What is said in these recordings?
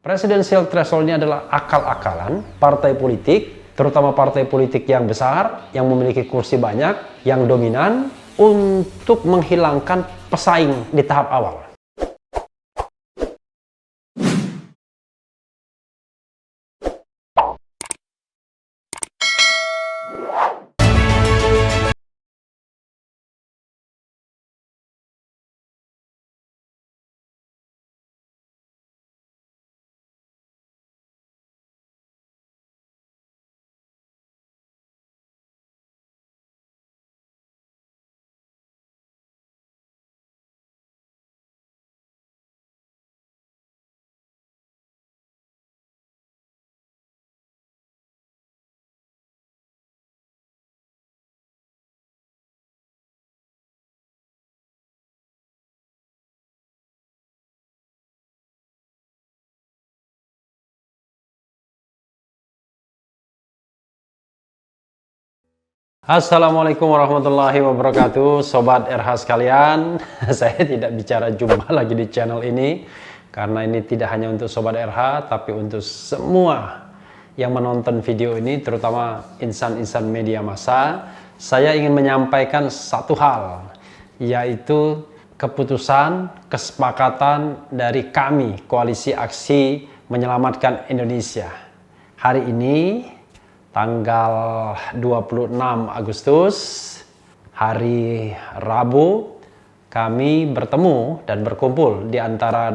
Presidensial threshold ini adalah akal-akalan partai politik, terutama partai politik yang besar, yang memiliki kursi banyak, yang dominan, untuk menghilangkan pesaing di tahap awal. Assalamualaikum warahmatullahi wabarakatuh, Sobat RH sekalian. Saya tidak bicara jumlah lagi di channel ini, karena ini tidak hanya untuk Sobat RH, tapi untuk semua yang menonton video ini, terutama insan-insan media massa. Saya ingin menyampaikan satu hal, yaitu keputusan, kesepakatan dari kami, Koalisi Aksi Menyelamatkan Indonesia. Hari ini, tanggal 26 Agustus, hari Rabu, kami bertemu dan berkumpul di antara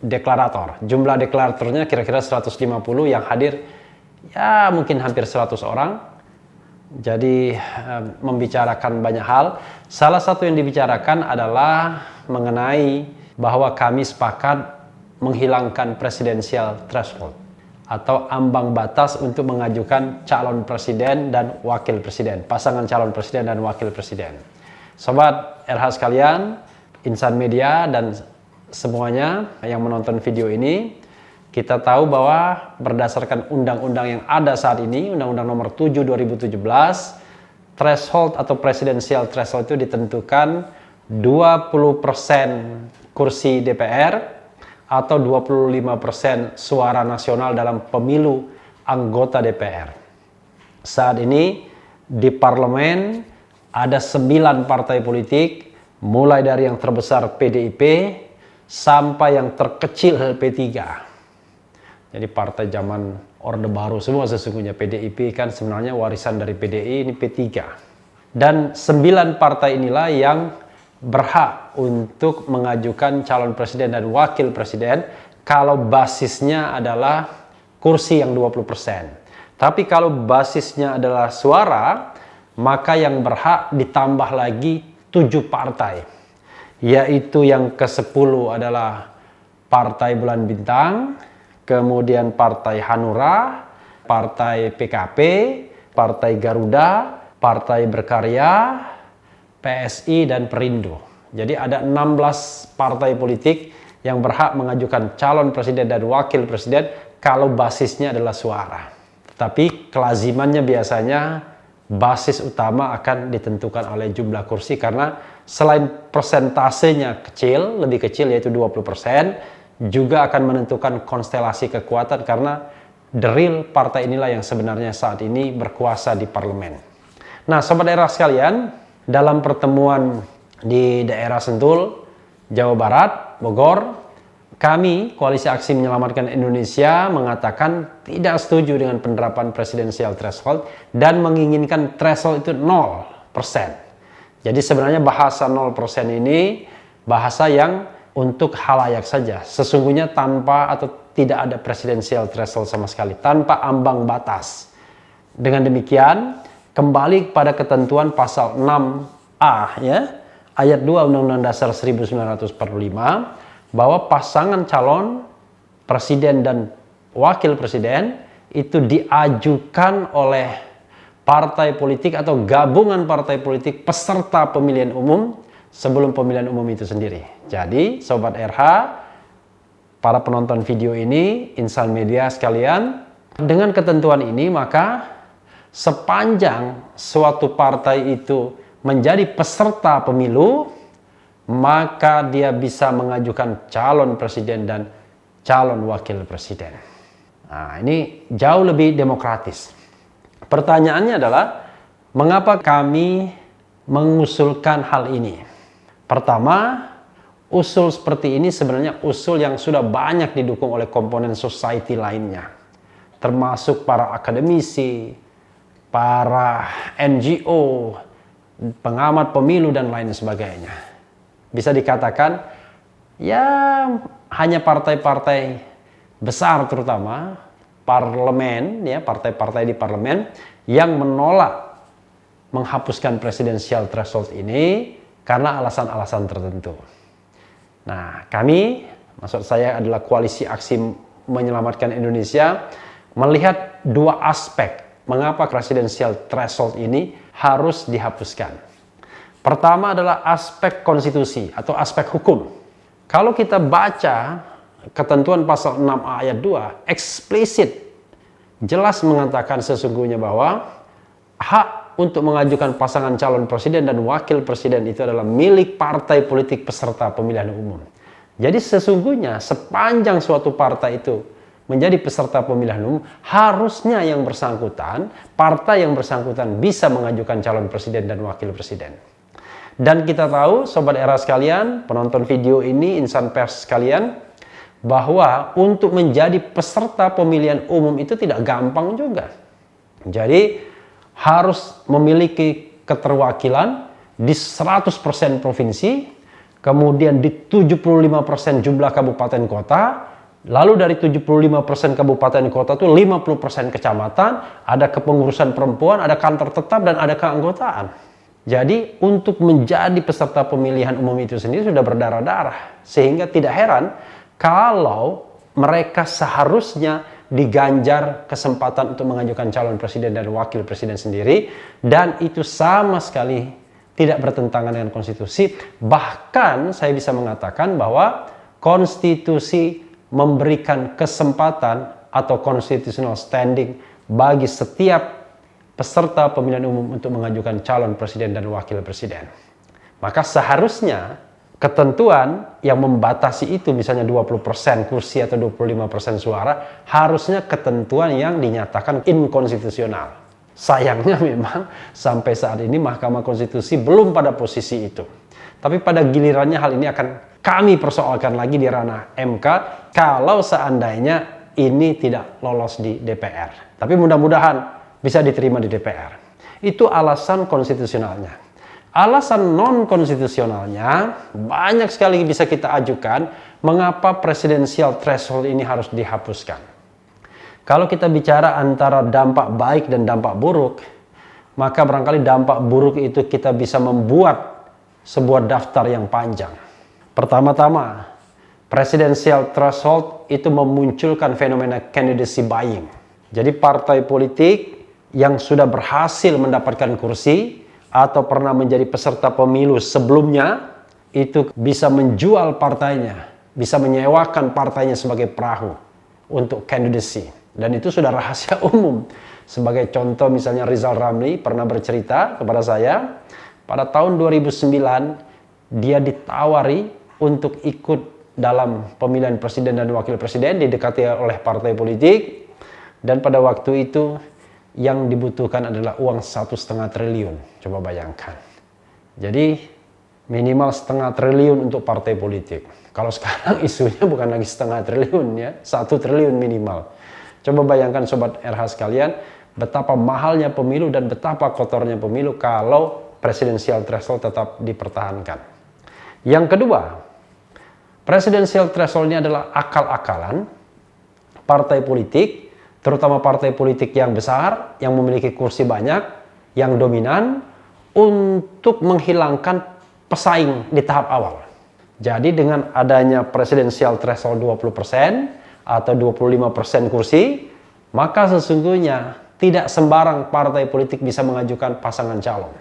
deklarator. Jumlah deklaratornya kira-kira 150, yang hadir ya mungkin hampir 100 orang. Jadi membicarakan banyak hal. Salah satu yang dibicarakan adalah mengenai bahwa kami sepakat menghilangkan presidensial threshold atau ambang batas untuk mengajukan calon presiden dan wakil presiden, pasangan calon presiden dan wakil presiden. Sobat RH sekalian, insan media dan semuanya yang menonton video ini, kita tahu bahwa berdasarkan undang-undang yang ada saat ini, Undang-Undang Nomor 7 2017, threshold atau presidensial threshold itu ditentukan 20% kursi DPR atau 25% suara nasional dalam pemilu anggota DPR. Saat ini di parlemen ada 9 partai politik, mulai dari yang terbesar PDIP sampai yang terkecil P3. Jadi partai zaman Orde Baru semua sesungguhnya. PDIP kan sebenarnya warisan dari PDI, ini P3. Dan 9 partai inilah yang berhak untuk mengajukan calon presiden dan wakil presiden kalau basisnya adalah kursi yang 20%. Tapi kalau basisnya adalah suara, maka yang berhak ditambah lagi 7 partai. Yaitu yang ke-10 adalah Partai Bulan Bintang, kemudian Partai Hanura, Partai PKP, Partai Garuda, Partai Berkarya, PSI, dan Perindo. Jadi ada 16 partai politik yang berhak mengajukan calon presiden dan wakil presiden kalau basisnya adalah suara. Tapi kelazimannya biasanya basis utama akan ditentukan oleh jumlah kursi, karena selain persentasenya kecil, lebih kecil yaitu 20%, juga akan menentukan konstelasi kekuatan, karena the real partai inilah yang sebenarnya saat ini berkuasa di parlemen. Nah, sobat daerah sekalian, dalam pertemuan di daerah Sentul, Jawa Barat, Bogor, kami, Koalisi Aksi Menyelamatkan Indonesia, mengatakan tidak setuju dengan penerapan presidensial threshold dan menginginkan threshold itu 0%. Jadi sebenarnya bahasa 0% ini bahasa yang untuk halayak saja. Sesungguhnya tanpa atau tidak ada presidensial threshold sama sekali, tanpa ambang batas. Dengan demikian, kembali pada ketentuan pasal 6A ya, ayat 2 Undang-Undang Dasar 1945, bahwa pasangan calon presiden dan wakil presiden itu diajukan oleh partai politik atau gabungan partai politik peserta pemilihan umum sebelum pemilihan umum itu sendiri. Jadi Sobat RH, para penonton video ini, insan media sekalian, dengan ketentuan ini maka sepanjang suatu partai itu menjadi peserta pemilu, maka dia bisa mengajukan calon presiden dan calon wakil presiden. Nah, ini jauh lebih demokratis. Pertanyaannya adalah, mengapa kami mengusulkan hal ini? Pertama, usul seperti ini sebenarnya usul yang sudah banyak didukung oleh komponen society lainnya, termasuk para akademisi, para NGO, pengamat pemilu, dan lain sebagainya. Bisa dikatakan, ya hanya partai-partai besar terutama, parlemen, ya partai-partai di parlemen, yang menolak menghapuskan presidensial threshold ini karena alasan-alasan tertentu. Nah, kami, maksud saya adalah Koalisi Aksi Menyelamatkan Indonesia, melihat dua aspek mengapa presidensial threshold ini harus dihapuskan. Pertama adalah aspek konstitusi atau aspek hukum. Kalau kita baca ketentuan pasal 6A ayat 2, eksplisit jelas mengatakan sesungguhnya bahwa hak untuk mengajukan pasangan calon presiden dan wakil presiden itu adalah milik partai politik peserta pemilihan umum. Jadi sesungguhnya sepanjang suatu partai itu menjadi peserta pemilihan umum, harusnya yang bersangkutan, partai yang bersangkutan bisa mengajukan calon presiden dan wakil presiden. Dan kita tahu, Sobat Era sekalian, penonton video ini, insan pers sekalian, bahwa untuk menjadi peserta pemilihan umum itu tidak gampang juga. Jadi harus memiliki keterwakilan di 100% provinsi, kemudian di 75% jumlah kabupaten kota, lalu dari 75% kabupaten kota itu 50% kecamatan, ada kepengurusan perempuan, ada kantor tetap, dan ada keanggotaan. Jadi untuk menjadi peserta pemilihan umum itu sendiri sudah berdarah-darah, sehingga tidak heran kalau mereka seharusnya diganjar kesempatan untuk mengajukan calon presiden dan wakil presiden sendiri, dan itu sama sekali tidak bertentangan dengan konstitusi. Bahkan saya bisa mengatakan bahwa konstitusi memberikan kesempatan atau constitutional standing bagi setiap peserta pemilihan umum untuk mengajukan calon presiden dan wakil presiden. Maka seharusnya ketentuan yang membatasi itu, misalnya 20% kursi atau 25% suara, harusnya ketentuan yang dinyatakan inkonstitusional. Sayangnya memang sampai saat ini Mahkamah Konstitusi belum pada posisi itu. Tapi pada gilirannya hal ini akan kami persoalkan lagi di ranah MK kalau seandainya ini tidak lolos di DPR. Tapi mudah-mudahan bisa diterima di DPR. Itu alasan konstitusionalnya. Alasan non-konstitusionalnya banyak sekali bisa kita ajukan mengapa presidensial threshold ini harus dihapuskan. Kalau kita bicara antara dampak baik dan dampak buruk, maka barangkali dampak buruk itu kita bisa membuat sebuah daftar yang panjang. Pertama-tama, presidensial threshold itu memunculkan fenomena candidacy buying. Jadi partai politik yang sudah berhasil mendapatkan kursi atau pernah menjadi peserta pemilu sebelumnya, itu bisa menjual partainya, bisa menyewakan partainya sebagai perahu untuk candidacy. Dan itu sudah rahasia umum. Sebagai contoh misalnya Rizal Ramli pernah bercerita kepada saya, pada tahun 2009 dia ditawari untuk ikut dalam pemilihan presiden dan wakil presiden, didekati oleh partai politik, dan pada waktu itu yang dibutuhkan adalah uang 1,5 triliun. Coba bayangkan. Jadi minimal 0,5 triliun untuk partai politik. Kalau sekarang isunya bukan lagi 0,5 triliun ya, 1 triliun minimal. Coba bayangkan Sobat RH sekalian, betapa mahalnya pemilu dan betapa kotornya pemilu kalau presidensial threshold tetap dipertahankan. Yang kedua, presidensial threshold ini adalah akal-akalan partai politik, terutama partai politik yang besar, yang memiliki kursi banyak, yang dominan, untuk menghilangkan pesaing di tahap awal. Jadi dengan adanya presidensial threshold 20% atau 25% kursi, maka sesungguhnya tidak sembarang partai politik bisa mengajukan pasangan calon.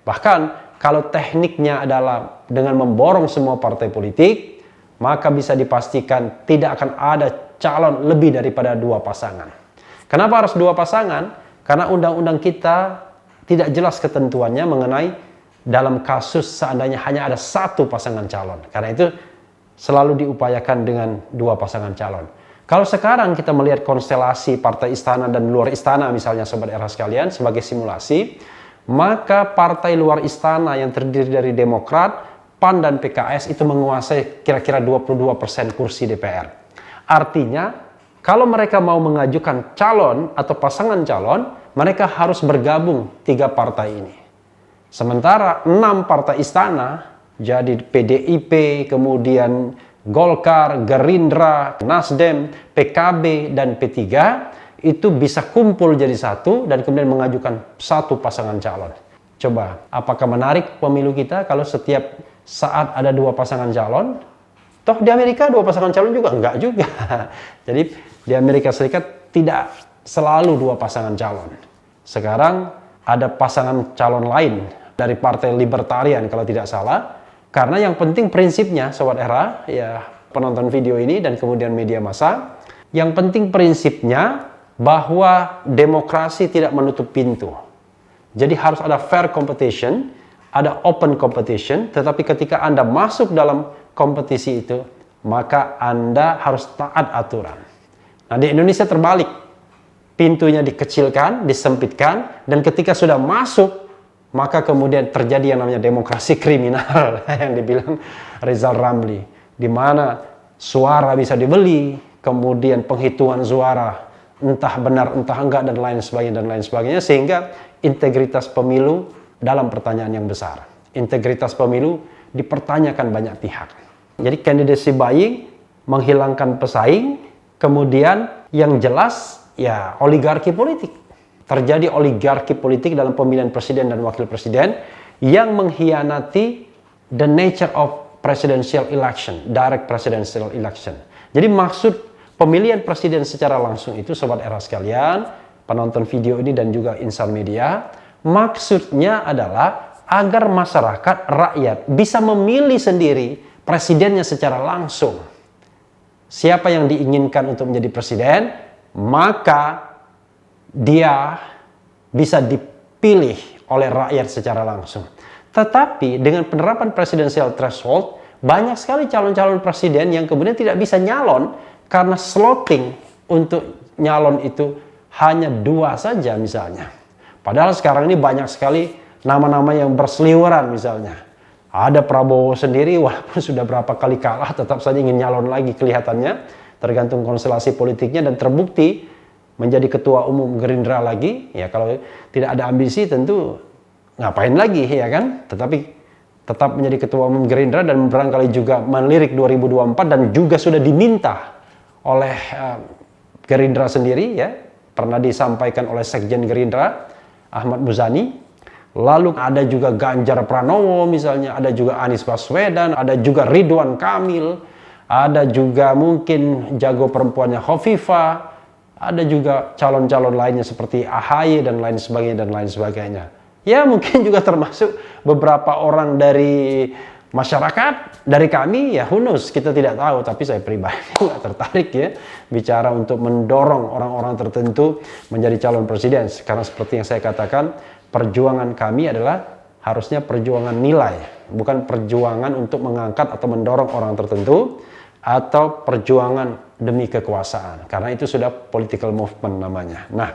Bahkan kalau tekniknya adalah dengan memborong semua partai politik, maka bisa dipastikan tidak akan ada calon lebih daripada 2 pasangan. Kenapa harus 2 pasangan? Karena undang-undang kita tidak jelas ketentuannya mengenai dalam kasus seandainya hanya ada 1 pasangan calon. Karena itu selalu diupayakan dengan dua pasangan calon. Kalau sekarang kita melihat konstelasi partai istana dan luar istana misalnya Sobat Era sekalian sebagai simulasi, maka partai luar istana yang terdiri dari Demokrat, PAN dan PKS itu menguasai kira-kira 22% kursi DPR. Artinya, kalau mereka mau mengajukan calon atau pasangan calon, mereka harus bergabung 3 partai ini. Sementara 6 partai istana, jadi PDIP, kemudian Golkar, Gerindra, Nasdem, PKB, dan P3 itu bisa kumpul jadi satu dan kemudian mengajukan satu pasangan calon. Coba, apakah menarik pemilu kita kalau setiap saat ada 2 pasangan calon? Toh di Amerika 2 pasangan calon juga? Enggak juga. Jadi di Amerika Serikat tidak selalu 2 pasangan calon. Sekarang ada pasangan calon lain dari Partai Libertarian kalau tidak salah. Karena yang penting prinsipnya, Sobat Era, ya penonton video ini dan kemudian media massa, yang penting prinsipnya bahwa demokrasi tidak menutup pintu. Jadi harus ada fair competition, ada open competition, tetapi ketika Anda masuk dalam kompetisi itu, maka Anda harus taat aturan. Nah, di Indonesia terbalik. Pintunya dikecilkan, disempitkan, dan ketika sudah masuk, maka kemudian terjadi yang namanya demokrasi kriminal yang dibilang Rizal Ramli, di mana suara bisa dibeli, kemudian penghitungan suara entah benar entah enggak dan lain sebagainya, sehingga integritas pemilu dalam pertanyaan yang besar. Integritas pemilu dipertanyakan banyak pihak. Jadi candidacy buying, menghilangkan pesaing, kemudian yang jelas ya oligarki politik. Terjadi oligarki politik dalam pemilihan presiden dan wakil presiden yang mengkhianati the nature of presidential election, direct presidential election. Jadi maksud pemilihan presiden secara langsung itu, Sobat Era sekalian, penonton video ini dan juga insan media, maksudnya adalah agar masyarakat, rakyat bisa memilih sendiri presidennya secara langsung. Siapa yang diinginkan untuk menjadi presiden, maka dia bisa dipilih oleh rakyat secara langsung. Tetapi dengan penerapan presidensial threshold, banyak sekali calon-calon presiden yang kemudian tidak bisa nyalon karena slotting untuk nyalon itu hanya 2 saja misalnya. Padahal sekarang ini banyak sekali nama-nama yang berseliweran misalnya. Ada Prabowo sendiri walaupun sudah berapa kali kalah tetap saja ingin nyalon lagi kelihatannya, tergantung konstelasi politiknya, dan terbukti menjadi ketua umum Gerindra lagi. Ya kalau tidak ada ambisi tentu ngapain lagi ya kan, tetapi tetap menjadi ketua umum Gerindra dan barangkali juga melirik 2024 dan juga sudah diminta oleh Gerindra sendiri ya, pernah disampaikan oleh Sekjen Gerindra Ahmad Muzani. Lalu ada juga Ganjar Pranowo misalnya, ada juga Anies Baswedan, ada juga Ridwan Kamil, ada juga mungkin jago perempuannya Khofifah, ada juga calon-calon lainnya seperti AHY dan lain sebagainya. Ya mungkin juga termasuk beberapa orang dari masyarakat, dari kami, ya who knows, kita tidak tahu. Tapi saya pribadi nggak tertarik ya bicara untuk mendorong orang-orang tertentu menjadi calon presiden. Karena seperti yang saya katakan, perjuangan kami adalah harusnya perjuangan nilai, bukan perjuangan untuk mengangkat atau mendorong orang tertentu, atau perjuangan demi kekuasaan. Karena itu sudah political movement namanya. Nah,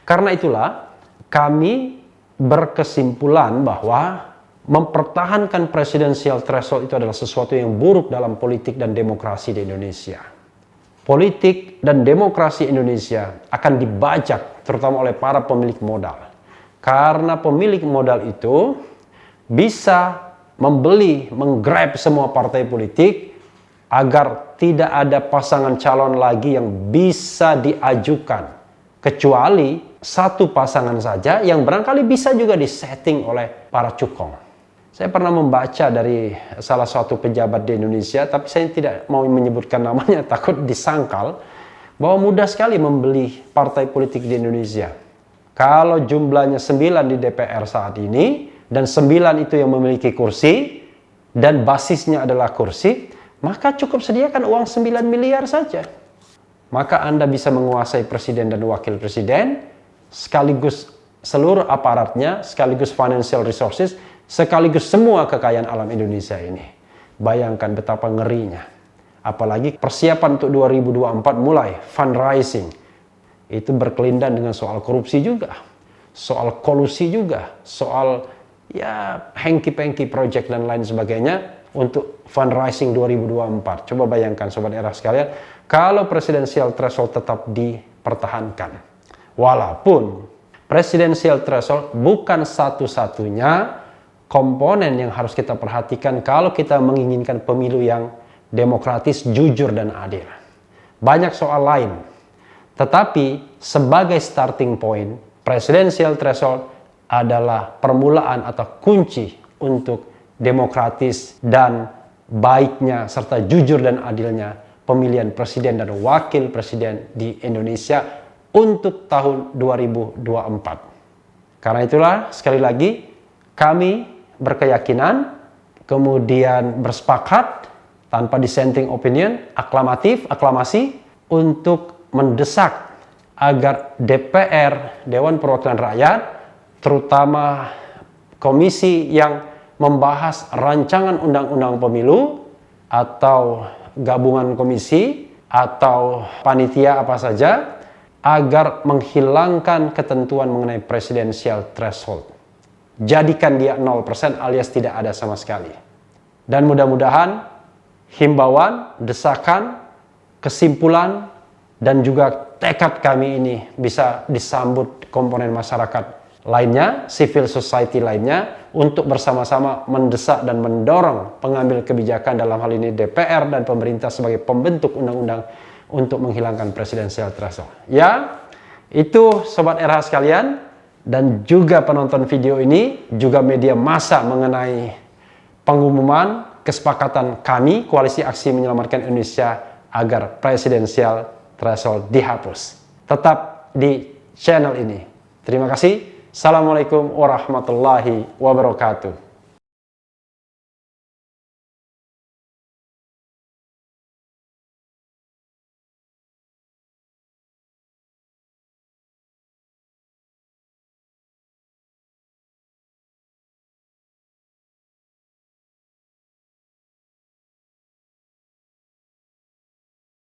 karena itulah kami berkesimpulan bahwa mempertahankan presidensial threshold itu adalah sesuatu yang buruk dalam politik dan demokrasi di Indonesia. Politik dan demokrasi Indonesia akan dibajak terutama oleh para pemilik modal. Karena pemilik modal itu bisa membeli, menggrab semua partai politik agar tidak ada pasangan calon lagi yang bisa diajukan, kecuali satu pasangan saja yang barangkali bisa juga disetting oleh para cukong. Saya pernah membaca dari salah satu pejabat di Indonesia, tapi saya tidak mau menyebutkan namanya, takut disangkal, bahwa mudah sekali membeli partai politik di Indonesia. Kalau jumlahnya 9 di DPR saat ini, dan 9 itu yang memiliki kursi, dan basisnya adalah kursi, maka cukup sediakan uang 9 miliar saja. Maka Anda bisa menguasai presiden dan wakil presiden, sekaligus seluruh aparatnya, sekaligus financial resources, sekaligus semua kekayaan alam Indonesia ini. Bayangkan betapa ngerinya. Apalagi persiapan untuk 2024 mulai fundraising. Itu berkelindan dengan soal korupsi juga, soal kolusi juga, soal ya hengki-pengki project dan lain sebagainya untuk fundraising 2024. Coba bayangkan Sobat Era sekalian, kalau presidensial threshold tetap dipertahankan. Walaupun presidensial threshold bukan satu-satunya komponen yang harus kita perhatikan kalau kita menginginkan pemilu yang demokratis, jujur, dan adil. Banyak soal lain. Tetapi sebagai starting point, presidensial threshold adalah permulaan atau kunci untuk demokratis dan baiknya serta jujur dan adilnya pemilihan presiden dan wakil presiden di Indonesia untuk tahun 2024. Karena itulah sekali lagi kami berkeyakinan, kemudian bersepakat tanpa dissenting opinion, aklamasi untuk mendesak agar DPR, Dewan Perwakilan Rakyat, terutama komisi yang membahas rancangan undang-undang pemilu atau gabungan komisi atau panitia apa saja, agar menghilangkan ketentuan mengenai presidensial threshold. Jadikan dia 0% alias tidak ada sama sekali. Dan mudah-mudahan himbauan, desakan, kesimpulan, dan juga tekad kami ini bisa disambut komponen masyarakat lainnya, civil society lainnya, untuk bersama-sama mendesak dan mendorong pengambil kebijakan dalam hal ini DPR dan pemerintah sebagai pembentuk undang-undang untuk menghilangkan presidensial threshold. Ya, itu Sobat RH sekalian, dan juga penonton video ini, juga media massa mengenai pengumuman kesepakatan kami, Koalisi Aksi Menyelamatkan Indonesia, agar presidensial threshold dihapus. Tetap di channel ini. Terima kasih. Assalamualaikum warahmatullahi wabarakatuh.